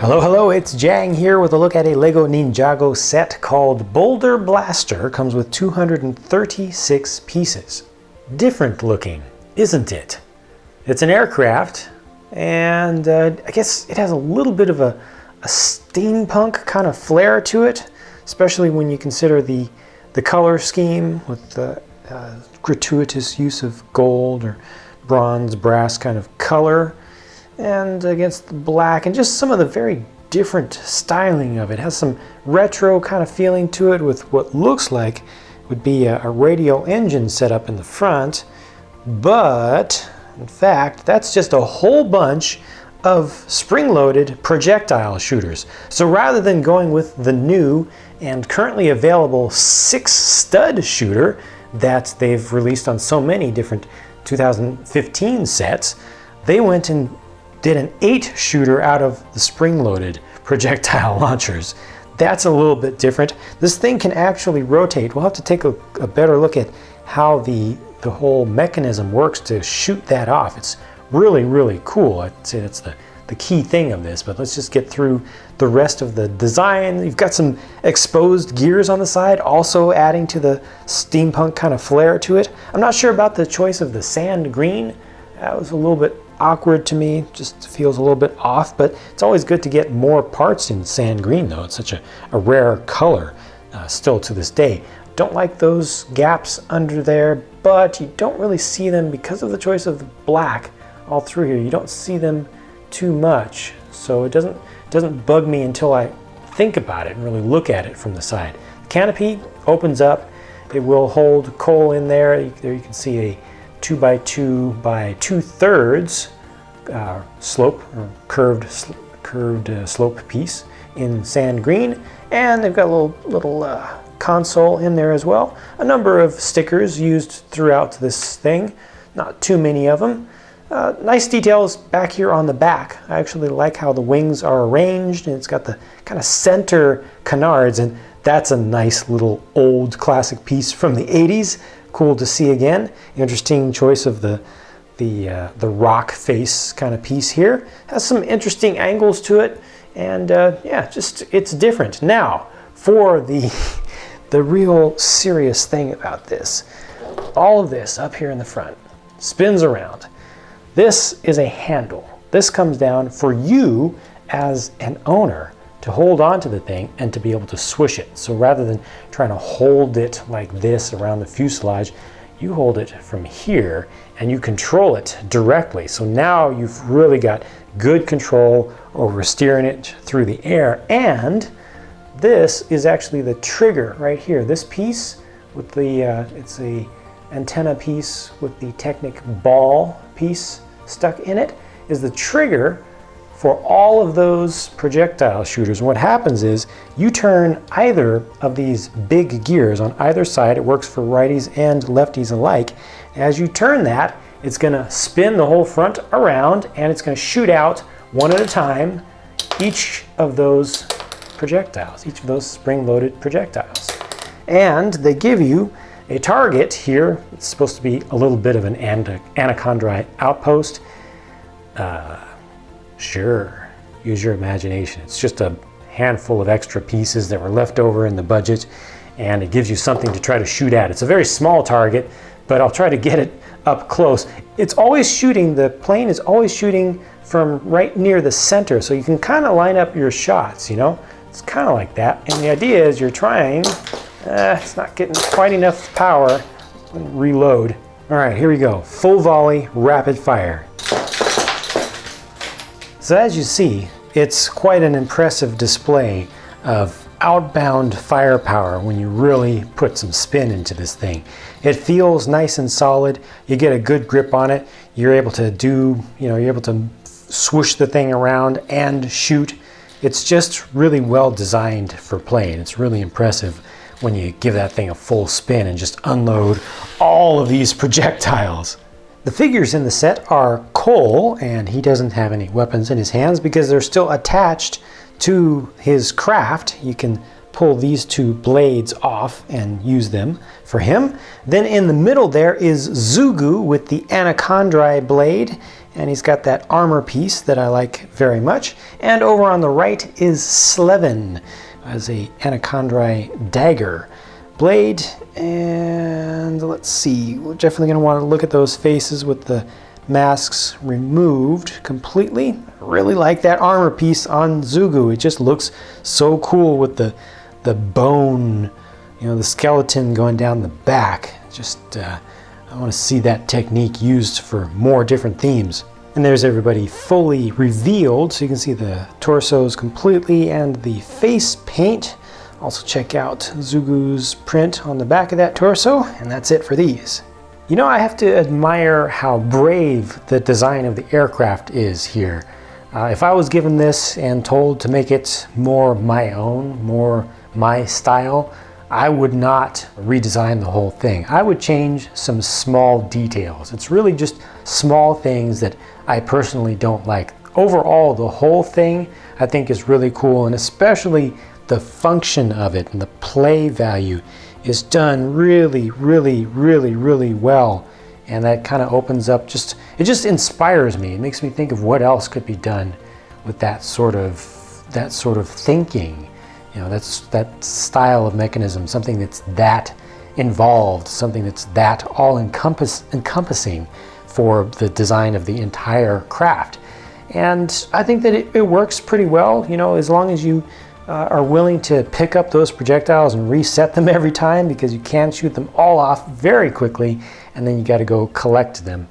Hello, hello, it's Jang here with a look at a LEGO Ninjago set called Boulder Blaster. Comes with 236 pieces. Different looking, isn't it? It's an aircraft, and I guess it has a little bit of a steampunk kind of flair to it, especially when you consider the color scheme with the gratuitous use of gold or bronze, brass kind of color, and against the black, and just some of the very different styling of it. It has some retro kind of feeling to it with what looks like would be a radial engine set up in the front, but in fact that's just a whole bunch of spring-loaded projectile shooters. So rather than going with the new and currently available 6-stud shooter that they've released on so many different 2015 sets, they went and did an 8-shooter out of the spring-loaded projectile launchers. That's a little bit different. This thing can actually rotate. We'll have to take a better look at how the whole mechanism works to shoot that off. It's really, really cool. I'd say that's the key thing of this, but let's just get through the rest of the design. You've got some exposed gears on the side, also adding to the steampunk kind of flair to it. I'm not sure about the choice of the sand green. That was a little bit awkward to me, just feels a little bit off, but it's always good to get more parts in sand green though. It's such a rare color still to this day. Don't like those gaps under there, but you don't really see them because of the choice of the black all through here. You don't see them too much, so it doesn't bug me until I think about it and really look at it from the side. The canopy opens up. It will hold coal in there. There you can see a 2x2 by 2/3 slope, or curved slope piece in sand green, and they've got a little console in there as well. A number of stickers used throughout this thing, not too many of them. Nice details back here on the back. I actually like how the wings are arranged, and it's got the kind of center canards, and that's a nice little old classic piece from the 80s. Cool to see again. Interesting choice of the rock face kind of piece here. Has some interesting angles to it, and yeah, just it's different. Now for the real serious thing about this, all of this up here in the front spins around. This is a handle. This comes down for you as an owner to hold on to the thing and to be able to swish it. So rather than trying to hold it like this around the fuselage, you hold it from here and you control it directly. So now you've really got good control over steering it through the air. And this is actually the trigger right here. This piece with the, it's a antenna piece with the Technic ball piece stuck in it, is the trigger for all of those projectile shooters. And what happens is you turn either of these big gears on either side. It works for righties and lefties alike. As you turn that, it's going to spin the whole front around, and it's going to shoot out one at a time each of those projectiles, each of those spring-loaded projectiles. And they give you a target here. It's supposed to be a little bit of an anaconda outpost. Sure, use your imagination. It's just a handful of extra pieces that were left over in the budget, and it gives you something to try to shoot at. It's a very small target, but I'll try to get it up close. It's always shooting, the plane is always shooting from right near the center, so you can kind of line up your shots, you know? It's kind of like that, and the idea is you're trying, it's not getting quite enough power. Reload. All right, here we go. Full volley, rapid fire. So as you see, it's quite an impressive display of outbound firepower when you really put some spin into this thing. It feels nice and solid. You get a good grip on it. You're able to do, you're able to swoosh the thing around and shoot. It's just really well designed for playing. It's really impressive when you give that thing a full spin and just unload all of these projectiles. The figures in the set are Cole, and he doesn't have any weapons in his hands because they're still attached to his craft. You can pull these two blades off and use them for him. Then in the middle there is Zugu with the anaconda blade, And he's got that armor piece that I like very much. And over on the right is Slevin as a Anacondri dagger blade. And let's see, we're definitely going to want to look at those faces with the masks removed completely. I really like that armor piece on Zugu. It just looks so cool with the bone, you know, the skeleton going down the back. Just I want to see that technique used for more different themes. And there's everybody fully revealed, so you can see the torsos completely and the face paint. Also check out Zugu's print on the back of that torso, and that's it for these. You know, I have to admire how brave the design of the aircraft is here. If I was given this and told to make it more my own, more my style, I would not redesign the whole thing. I would change some small details. It's really just small things that I personally don't like. Overall, the whole thing I think is really cool, and especially the function of it and the play value is done really, really, really, really well. And that kind of opens up, it just inspires me. It makes me think of what else could be done with that sort of thinking. You know, that style of mechanism, something that's that involved, something that's that all encompassing for the design of the entire craft. And I think that it works pretty well, you know, as long as you are willing to pick up those projectiles and reset them every time, because you can shoot them all off very quickly and then you got to go collect them.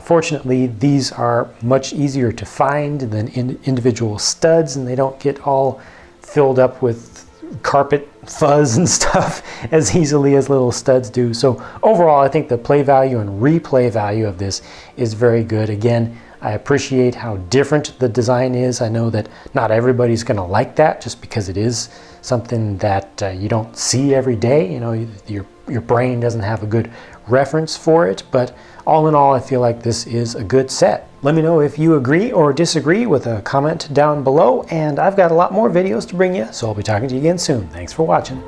Fortunately, these are much easier to find than individual studs, and they don't get all filled up with carpet fuzz and stuff as easily as little studs do. So overall, I think the play value and replay value of this is very good. Again, I appreciate how different the design is. I know that not everybody's going to like that just because it is something that you don't see every day. You know, your brain doesn't have a good reference for it, but all in all, I feel like this is a good set. Let me know if you agree or disagree with a comment down below, and I've got a lot more videos to bring you, so I'll be talking to you again soon. Thanks for watching.